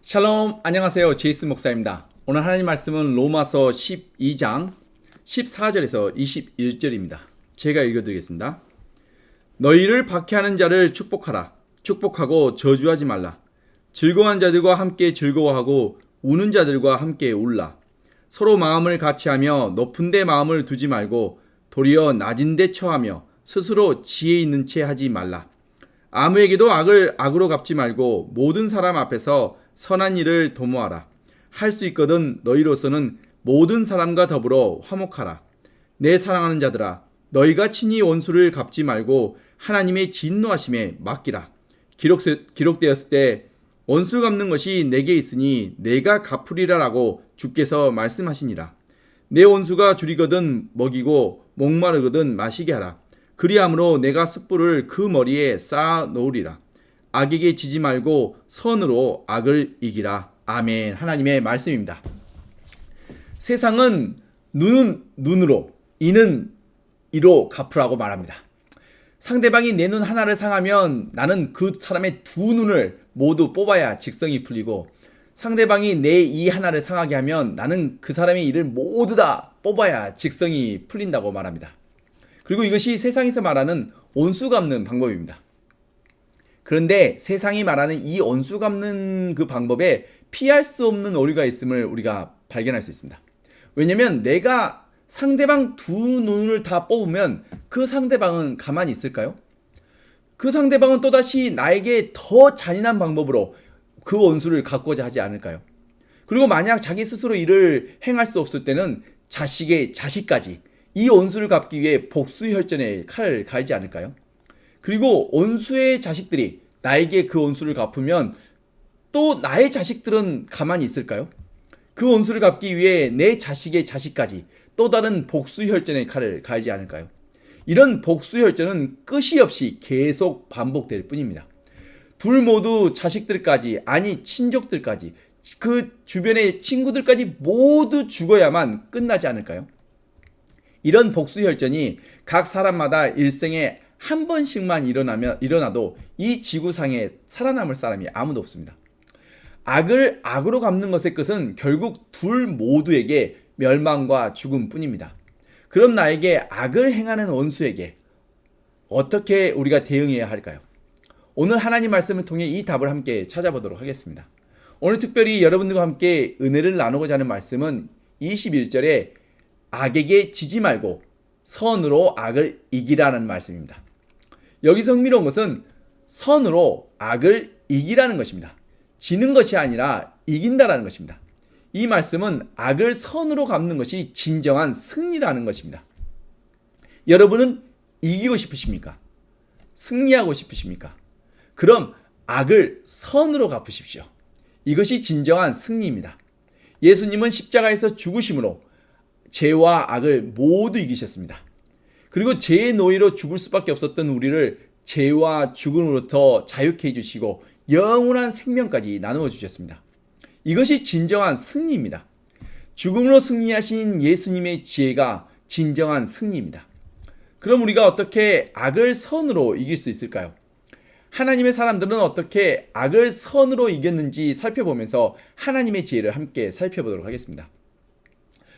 샬롬, 안녕하세요. 제이슨 목사입니다. 오늘 하나님 말씀은 로마서 12장 14절에서 21절입니다. 제가 읽어드리겠습니다. 너희를 박해하는 자를 축복하라. 축복하고 저주하지 말라. 즐거워하는 자들과 함께 즐거워하고 우는 자들과 함께 울라. 서로 마음을 같이하며 높은 데 마음을 두지 말고 도리어 낮은 데 처하며 스스로 지혜 있는 채 하지 말라. 아무에게도 악을 악으로 갚지 말고 모든 사람 앞에서 선한 일을 도모하라. 할 수 있거든 너희로서는 모든 사람과 더불어 화목하라. 내 사랑하는 자들아, 너희가 친히 원수를 갚지 말고 하나님의 진노하심에 맡기라. 기록되었을 때 원수 갚는 것이 내게 있으니 내가 갚으리라라고 주께서 말씀하시니라. 내 원수가 줄이거든 먹이고 목마르거든 마시게 하라. 그리함으로 내가 숯불을 그 머리에 쌓아 놓으리라. 악에게 지지 말고 선으로 악을 이기라. 아멘. 하나님의 말씀입니다. 세상은 눈은 눈으로, 이는 이로 갚으라고 말합니다. 상대방이 내 눈 하나를 상하면 나는 그 사람의 두 눈을 모두 뽑아야 직성이 풀리고, 상대방이 내 이 하나를 상하게 하면 나는 그 사람의 이를 모두 다 뽑아야 직성이 풀린다고 말합니다. 그리고 이것이 세상에서 말하는 온수 갚는 방법입니다. 그런데 세상이 말하는 이 온수 갚는 그 방법에 피할 수 없는 오류가 있음을 우리가 발견할 수 있습니다. 왜냐하면 내가 상대방 두 눈을 다 뽑으면 그 상대방은 가만히 있을까요? 그 상대방은 또다시 나에게 더 잔인한 방법으로 그 원수를 갚고자 하지 않을까요? 그리고 만약 자기 스스로 이를 행할 수 없을 때는 자식의 자식까지 이 원수를 갚기 위해 복수혈전에 칼을 갈지 않을까요? 그리고 원수의 자식들이 나에게 그 원수를 갚으면 또 나의 자식들은 가만히 있을까요? 그 원수를 갚기 위해 내 자식의 자식까지 또 다른 복수혈전의 칼을 갈지 않을까요? 이런 복수혈전은 끝이 없이 계속 반복될 뿐입니다. 둘 모두 자식들까지, 아니 친족들까지, 그 주변의 친구들까지 모두 죽어야만 끝나지 않을까요? 이런 복수혈전이 각 사람마다 일생에 한 번씩만 일어나도 이 지구상에 살아남을 사람이 아무도 없습니다. 악을 악으로 갚는 것의 끝은 결국 둘 모두에게 멸망과 죽음뿐입니다. 그럼 나에게 악을 행하는 원수에게 어떻게 우리가 대응해야 할까요? 오늘 하나님 말씀을 통해 이 답을 함께 찾아보도록 하겠습니다. 오늘 특별히 여러분들과 함께 은혜를 나누고자 하는 말씀은 21절에 악에게 지지 말고 선으로 악을 이기라는 말씀입니다. 여기서 흥미로운 것은 선으로 악을 이기라는 것입니다. 지는 것이 아니라 이긴다라는 것입니다. 이 말씀은 악을 선으로 갚는 것이 진정한 승리라는 것입니다. 여러분은 이기고 싶으십니까? 승리하고 싶으십니까? 그럼 악을 선으로 갚으십시오. 이것이 진정한 승리입니다. 예수님은 십자가에서 죽으심으로 죄와 악을 모두 이기셨습니다. 그리고 죄의 노예로 죽을 수밖에 없었던 우리를 죄와 죽음으로부터 자유케 해주시고 영원한 생명까지 나누어 주셨습니다. 이것이 진정한 승리입니다. 죽음으로 승리하신 예수님의 지혜가 진정한 승리입니다. 그럼 우리가 어떻게 악을 선으로 이길 수 있을까요? 하나님의 사람들은 어떻게 악을 선으로 이겼는지 살펴보면서 하나님의 지혜를 함께 살펴보도록 하겠습니다.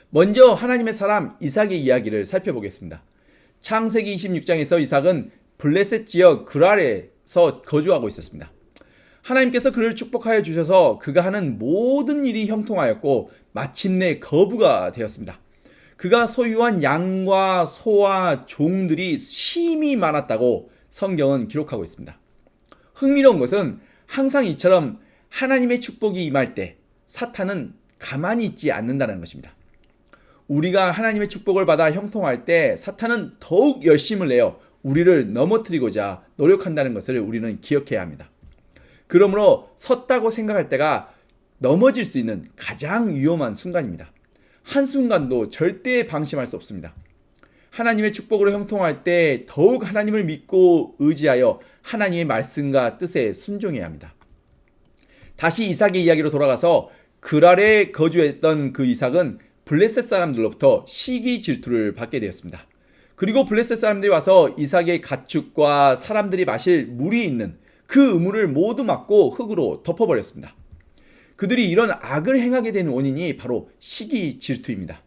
먼저 하나님의 사람 이삭의 이야기를 살펴보겠습니다. 창세기 26장에서 이삭은 블레셋 지역 그랄에서 거주하고 있었습니다. 하나님께서 그를 축복하여 주셔서 그가 하는 모든 일이 형통하였고 마침내 거부가 되었습니다. 그가 소유한 양과 소와 종들이 심히 많았다고 성경은 기록하고 있습니다. 흥미로운 것은 항상 이처럼 하나님의 축복이 임할 때 사탄은 가만히 있지 않는다는 것입니다. 우리가 하나님의 축복을 받아 형통할 때 사탄은 더욱 열심을 내어 우리를 넘어뜨리고자 노력한다는 것을 우리는 기억해야 합니다. 그러므로 섰다고 생각할 때가 넘어질 수 있는 가장 위험한 순간입니다. 한순간도 절대 방심할 수 없습니다. 하나님의 축복으로 형통할 때 더욱 하나님을 믿고 의지하여 하나님의 말씀과 뜻에 순종해야 합니다. 다시 이삭의 이야기로 돌아가서 그랄에 거주했던 그 이삭은 블레셋 사람들로부터 시기 질투를 받게 되었습니다. 그리고 블레셋 사람들이 와서 이삭의 가축과 사람들이 마실 물이 있는 그 우물을 모두 막고 흙으로 덮어버렸습니다. 그들이 이런 악을 행하게 된 원인이 바로 시기 질투입니다.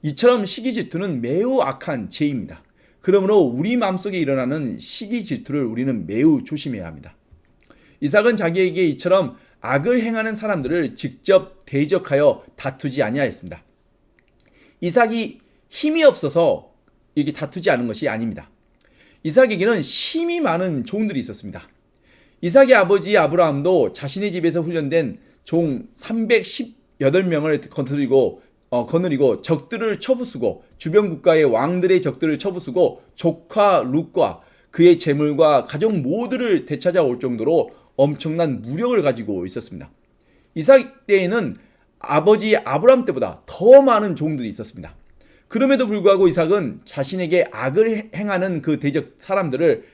이처럼 시기 질투는 매우 악한 죄입니다. 그러므로 우리 마음속에 일어나는 시기 질투를 우리는 매우 조심해야 합니다. 이삭은 자기에게 이처럼 악을 행하는 사람들을 직접 대적하여 다투지 아니하였습니다. 이삭이 힘이 없어서 이렇게 다투지 않은 것이 아닙니다. 이삭에게는 힘이 많은 종들이 있었습니다. 이삭의 아버지 아브라함도 자신의 집에서 훈련된 종 318명을 거느리고 적들을 쳐부수고 주변 국가의 왕들의 적들을 쳐부수고 조카 룻과 그의 재물과 가족 모두를 되찾아올 정도로 엄청난 무력을 가지고 있었습니다. 이삭 때에는 아버지 아브라함 때보다 더 많은 종들이 있었습니다. 그럼에도 불구하고 이삭은 자신에게 악을 행하는 그 대적 사람들을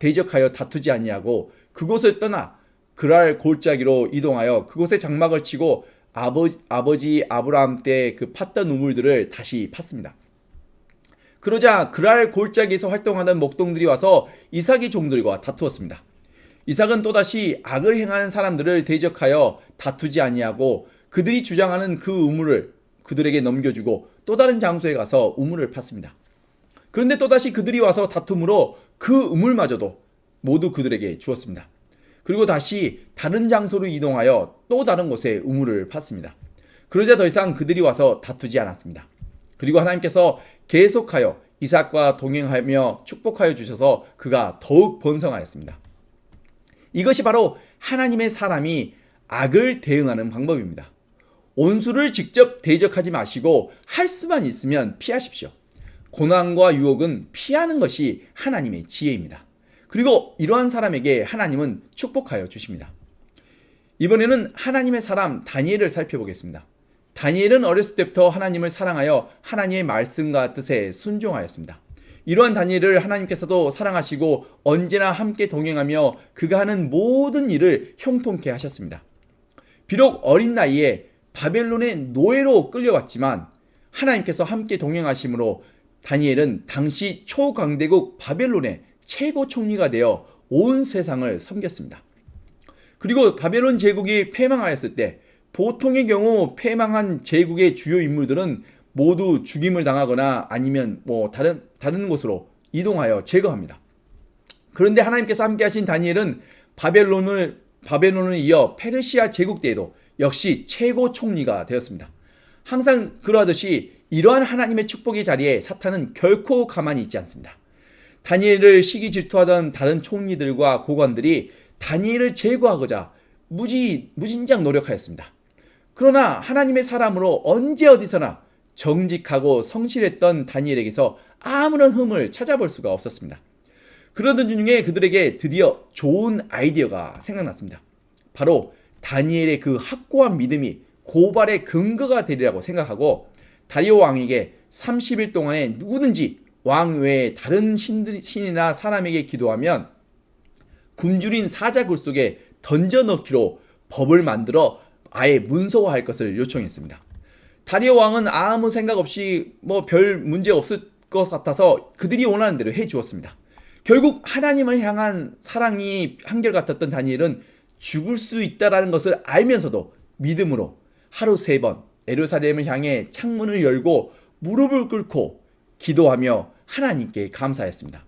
대적하여 다투지 아니하고 그곳을 떠나 그랄 골짜기로 이동하여 그곳에 장막을 치고 아버지 아브라함 때 그 팠던 우물들을 다시 팠습니다. 그러자 그랄 골짜기에서 활동하던 목동들이 와서 이삭의 종들과 다투었습니다. 이삭은 또다시 악을 행하는 사람들을 대적하여 다투지 아니하고 그들이 주장하는 그 우물을 그들에게 넘겨주고 또 다른 장소에 가서 우물을 팠습니다. 그런데 또다시 그들이 와서 다툼으로 그 우물마저도 모두 그들에게 주었습니다. 그리고 다시 다른 장소로 이동하여 또 다른 곳에 우물을 팠습니다. 그러자 더 이상 그들이 와서 다투지 않았습니다. 그리고 하나님께서 계속하여 이삭과 동행하며 축복하여 주셔서 그가 더욱 번성하였습니다. 이것이 바로 하나님의 사람이 악을 대응하는 방법입니다. 온수를 직접 대적하지 마시고 할 수만 있으면 피하십시오. 고난과 유혹은 피하는 것이 하나님의 지혜입니다. 그리고 이러한 사람에게 하나님은 축복하여 주십니다. 이번에는 하나님의 사람 다니엘을 살펴보겠습니다. 다니엘은 어렸을 때부터 하나님을 사랑하여 하나님의 말씀과 뜻에 순종하였습니다. 이러한 다니엘을 하나님께서도 사랑하시고 언제나 함께 동행하며 그가 하는 모든 일을 형통케 하셨습니다. 비록 어린 나이에 바벨론의 노예로 끌려왔지만 하나님께서 함께 동행하심으로 다니엘은 당시 초강대국 바벨론의 최고 총리가 되어 온 세상을 섬겼습니다. 그리고 바벨론 제국이 패망하였을 때 보통의 경우 패망한 제국의 주요 인물들은 모두 죽임을 당하거나 아니면 다른 곳으로 이동하여 제거합니다. 그런데 하나님께서 함께 하신 다니엘은 바벨론을 이어 페르시아 제국 때에도 역시 최고 총리가 되었습니다. 항상 그러하듯이 이러한 하나님의 축복의 자리에 사탄은 결코 가만히 있지 않습니다. 다니엘을 시기 질투하던 다른 총리들과 고관들이 다니엘을 제거하고자 무진장 노력하였습니다. 그러나 하나님의 사람으로 언제 어디서나 정직하고 성실했던 다니엘에게서 아무런 흠을 찾아볼 수가 없었습니다. 그러던 중에 그들에게 드디어 좋은 아이디어가 생각났습니다. 바로 다니엘의 그 확고한 믿음이 고발의 근거가 되리라고 생각하고 다리오 왕에게 30일 동안에 누구든지 왕 외에 다른 신이나 사람에게 기도하면 굶주린 사자굴 속에 던져 넣기로 법을 만들어 아예 문서화할 것을 요청했습니다. 다리오 왕은 아무 생각 없이 별 문제 없을 것 같아서 그들이 원하는 대로 해 주었습니다. 결국 하나님을 향한 사랑이 한결같았던 다니엘은 죽을 수 있다라는 것을 알면서도 믿음으로 하루 3번 예루살렘을 향해 창문을 열고 무릎을 꿇고 기도하며 하나님께 감사했습니다.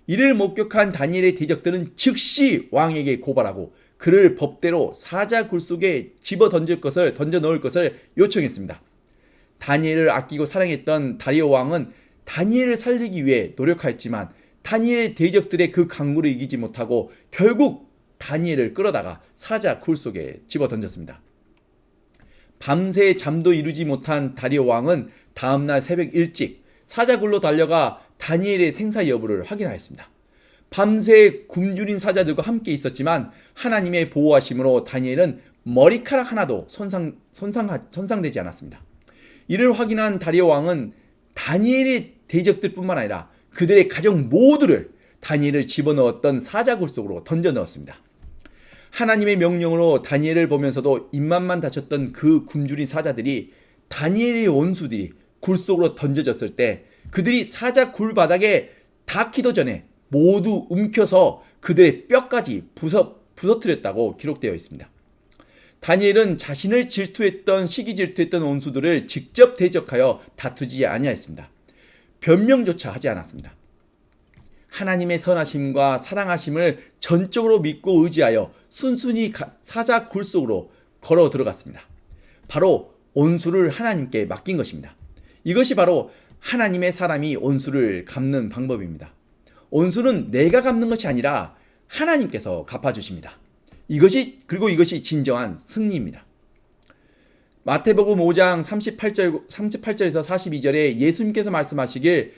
이를 목격한 다니엘의 대적들은 즉시 왕에게 고발하고 그를 법대로 사자굴 속에 던져 넣을 것을 요청했습니다. 다니엘을 아끼고 사랑했던 다리오 왕은 다니엘을 살리기 위해 노력하였지만 다니엘의 대적들의 그 강물을 이기지 못하고 결국 다니엘을 끌어다가 사자굴 속에 집어 던졌습니다. 밤새 잠도 이루지 못한 다리오 왕은 다음날 새벽 일찍 사자굴로 달려가 다니엘의 생사 여부를 확인하였습니다. 밤새 굶주린 사자들과 함께 있었지만 하나님의 보호하심으로 다니엘은 머리카락 하나도 손상되지 않았습니다. 이를 확인한 다리오 왕은 다니엘의 대적들뿐만 아니라 그들의 가족 모두를 다니엘을 집어넣었던 사자굴 속으로 던져 넣었습니다. 하나님의 명령으로 다니엘을 보면서도 입맛만 다쳤던 그 굶주린 사자들이 다니엘의 원수들이 굴 속으로 던져졌을 때 그들이 사자굴 바닥에 닿기도 전에 모두 움켜서 그들의 뼈까지 부서뜨렸다고 기록되어 있습니다. 다니엘은 자신을 시기 질투했던 원수들을 직접 대적하여 다투지 아니하였습니다. 변명조차 하지 않았습니다. 하나님의 선하심과 사랑하심을 전적으로 믿고 의지하여 순순히 사자 굴 속으로 걸어 들어갔습니다. 바로 원수를 하나님께 맡긴 것입니다. 이것이 바로 하나님의 사람이 원수를 갚는 방법입니다. 원수는 내가 갚는 것이 아니라 하나님께서 갚아주십니다. 이것이 진정한 승리입니다. 마태복음 5장 38절에서 42절에 예수님께서 말씀하시길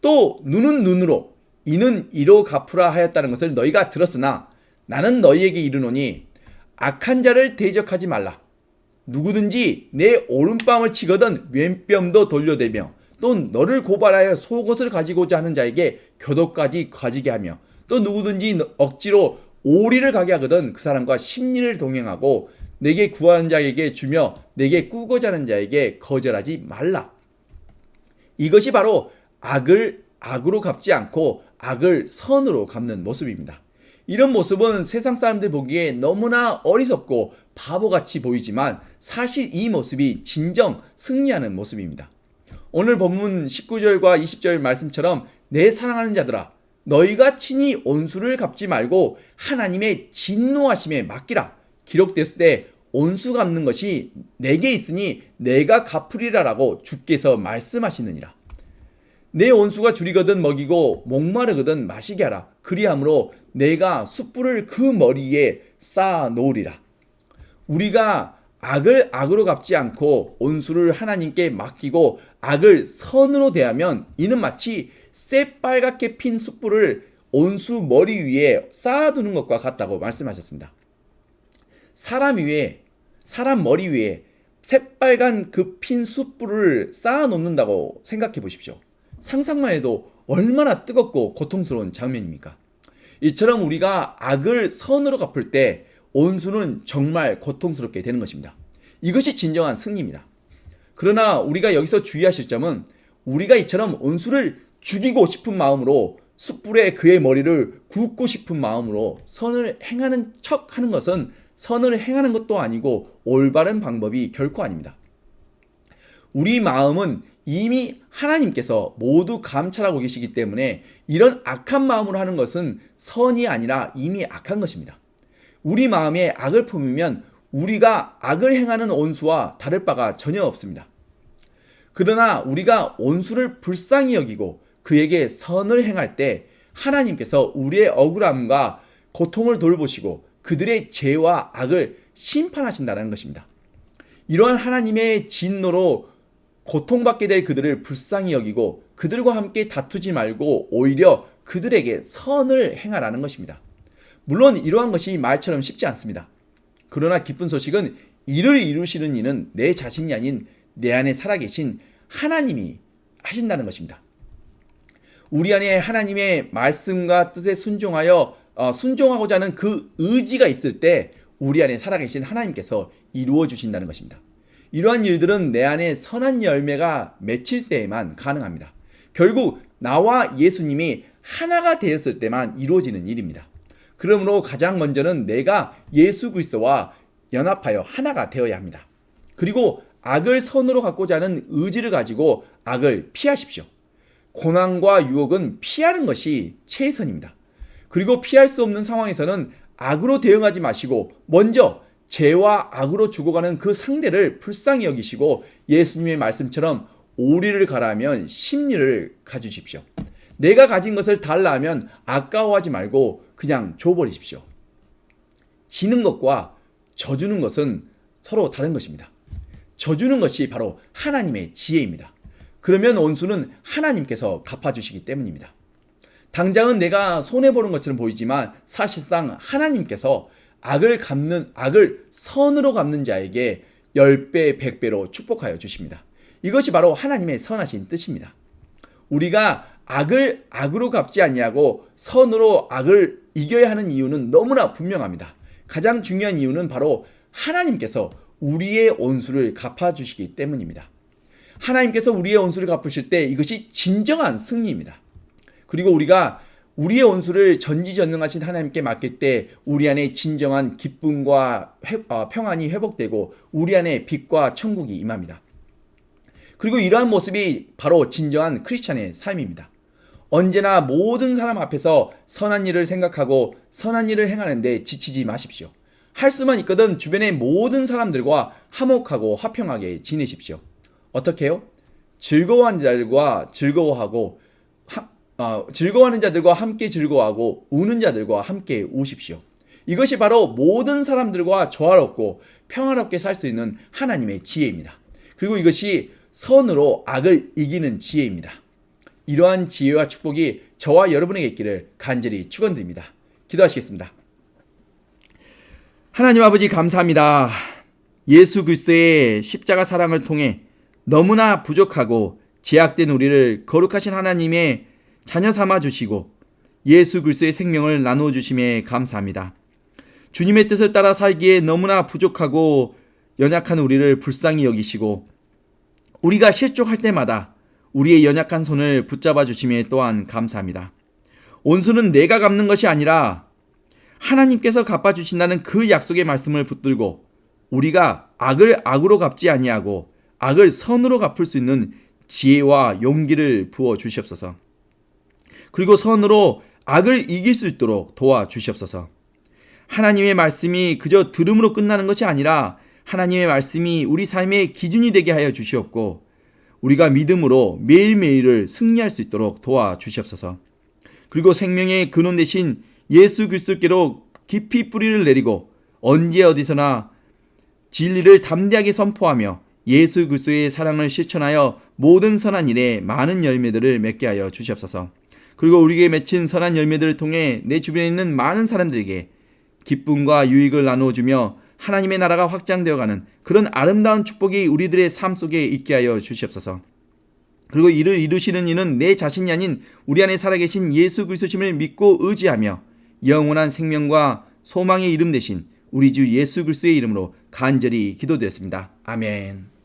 또 눈은 눈으로 이는 이로 갚으라 하였다는 것을 너희가 들었으나 나는 너희에게 이르노니 악한 자를 대적하지 말라. 누구든지 내 오른뺨을 치거든 왼뺨도 돌려대며 또 너를 고발하여 속옷을 가지고자 하는 자에게 교도까지 가지게 하며 또 누구든지 억지로 오리를 가게 하거든 그 사람과 심리를 동행하고 내게 구하는 자에게 주며 내게 꾸고자 하는 자에게 거절하지 말라. 이것이 바로 악을 악으로 갚지 않고 악을 선으로 갚는 모습입니다. 이런 모습은 세상 사람들 보기에 너무나 어리석고 바보같이 보이지만 사실 이 모습이 진정 승리하는 모습입니다. 오늘 본문 19절과 20절 말씀처럼 내 사랑하는 자들아 너희가 친히 원수를 갚지 말고 하나님의 진노하심에 맡기라. 기록되었을 때 원수 갚는 것이 내게 있으니 내가 갚으리라 라고 주께서 말씀하시느니라. 내 원수가 줄이거든 먹이고 목마르거든 마시게 하라. 그리함으로 내가 숯불을 그 머리에 쌓아 놓으리라. 우리가 악을 악으로 갚지 않고 원수를 하나님께 맡기고 악을 선으로 대하면 이는 마치 새빨갛게 핀 숯불을 원수 머리 위에 쌓아두는 것과 같다고 말씀하셨습니다. 사람 머리 위에 새빨간 그 핀 숯불을 쌓아 놓는다고 생각해 보십시오. 상상만 해도 얼마나 뜨겁고 고통스러운 장면입니까? 이처럼 우리가 악을 선으로 갚을 때 원수는 정말 고통스럽게 되는 것입니다. 이것이 진정한 승리입니다. 그러나 우리가 여기서 주의하실 점은 우리가 이처럼 원수를 죽이고 싶은 마음으로 숯불에 그의 머리를 굽고 싶은 마음으로 선을 행하는 척 하는 것은 선을 행하는 것도 아니고 올바른 방법이 결코 아닙니다. 우리 마음은 이미 하나님께서 모두 감찰하고 계시기 때문에 이런 악한 마음으로 하는 것은 선이 아니라 이미 악한 것입니다. 우리 마음에 악을 품으면 우리가 악을 행하는 원수와 다를 바가 전혀 없습니다. 그러나 우리가 원수를 불쌍히 여기고 그에게 선을 행할 때 하나님께서 우리의 억울함과 고통을 돌보시고 그들의 죄와 악을 심판하신다는 것입니다. 이러한 하나님의 진노로 고통받게 될 그들을 불쌍히 여기고 그들과 함께 다투지 말고 오히려 그들에게 선을 행하라는 것입니다. 물론 이러한 것이 말처럼 쉽지 않습니다. 그러나 기쁜 소식은 이를 이루시는 이는 내 자신이 아닌 내 안에 살아계신 하나님이 하신다는 것입니다. 우리 안에 하나님의 말씀과 뜻에 순종하고자 하는 그 의지가 있을 때 우리 안에 살아계신 하나님께서 이루어 주신다는 것입니다. 이러한 일들은 내 안에 선한 열매가 맺힐 때에만 가능합니다. 결국 나와 예수님이 하나가 되었을 때만 이루어지는 일입니다. 그러므로 가장 먼저는 내가 예수 그리스도와 연합하여 하나가 되어야 합니다. 그리고 악을 선으로 갖고자 하는 의지를 가지고 악을 피하십시오. 고난과 유혹은 피하는 것이 최선입니다. 그리고 피할 수 없는 상황에서는 악으로 대응하지 마시고 먼저 죄와 악으로 죽어가는 그 상대를 불쌍히 여기시고 예수님의 말씀처럼 오리를 가라하면 심리를 가주십시오. 내가 가진 것을 달라 하면 아까워하지 말고 그냥 줘버리십시오. 지는 것과 져주는 것은 서로 다른 것입니다. 져주는 것이 바로 하나님의 지혜입니다. 그러면 원수는 하나님께서 갚아주시기 때문입니다. 당장은 내가 손해보는 것처럼 보이지만 사실상 하나님께서 악을 선으로 갚는 자에게 10배, 100배로 축복하여 주십니다. 이것이 바로 하나님의 선하신 뜻입니다. 우리가 악을 악으로 갚지 아니하고 선으로 악을 이겨야 하는 이유는 너무나 분명합니다. 가장 중요한 이유는 바로 하나님께서 우리의 원수를 갚아주시기 때문입니다. 하나님께서 우리의 원수를 갚으실 때 이것이 진정한 승리입니다. 그리고 우리가 우리의 원수를 전지전능하신 하나님께 맡길 때 우리 안에 진정한 기쁨과 평안이 회복되고 우리 안에 빛과 천국이 임합니다. 그리고 이러한 모습이 바로 진정한 크리스찬의 삶입니다. 언제나 모든 사람 앞에서 선한 일을 생각하고 선한 일을 행하는데 지치지 마십시오. 할 수만 있거든 주변의 모든 사람들과 화목하고 화평하게 지내십시오. 어떻게 해요? 즐거워하는 자들과 즐거워하는 자들과 함께 즐거워하고 우는 자들과 함께 우십시오. 이것이 바로 모든 사람들과 조화롭고 평화롭게 살 수 있는 하나님의 지혜입니다. 그리고 이것이 선으로 악을 이기는 지혜입니다. 이러한 지혜와 축복이 저와 여러분에게 있기를 간절히 축원드립니다. 기도하시겠습니다. 하나님 아버지 감사합니다. 예수 그리스도의 십자가 사랑을 통해 너무나 부족하고 제약된 우리를 거룩하신 하나님의 자녀 삼아 주시고 예수 그리스도의 생명을 나누어 주심에 감사합니다. 주님의 뜻을 따라 살기에 너무나 부족하고 연약한 우리를 불쌍히 여기시고 우리가 실족할 때마다 우리의 연약한 손을 붙잡아 주심에 또한 감사합니다. 온수는 내가 갚는 것이 아니라 하나님께서 갚아주신다는 그 약속의 말씀을 붙들고 우리가 악을 악으로 갚지 아니하고 악을 선으로 갚을 수 있는 지혜와 용기를 부어 주시옵소서. 그리고 선으로 악을 이길 수 있도록 도와주시옵소서. 하나님의 말씀이 그저 들음으로 끝나는 것이 아니라 하나님의 말씀이 우리 삶의 기준이 되게 하여 주시옵고 우리가 믿음으로 매일매일을 승리할 수 있도록 도와주시옵소서. 그리고 생명의 근원 되신 예수 그리스도께로 깊이 뿌리를 내리고 언제 어디서나 진리를 담대하게 선포하며 예수 그리스도의 사랑을 실천하여 모든 선한 일에 많은 열매들을 맺게 하여 주시옵소서. 그리고 우리에게 맺힌 선한 열매들을 통해 내 주변에 있는 많은 사람들에게 기쁨과 유익을 나누어 주며 하나님의 나라가 확장되어가는 그런 아름다운 축복이 우리들의 삶 속에 있게 하여 주시옵소서. 그리고 이를 이루시는 이는 내 자신이 아닌 우리 안에 살아계신 예수 그리스도심을 믿고 의지하며 영원한 생명과 소망의 이름 되신 우리 주 예수 그리스도의 이름으로 간절히 기도드렸습니다. 아멘.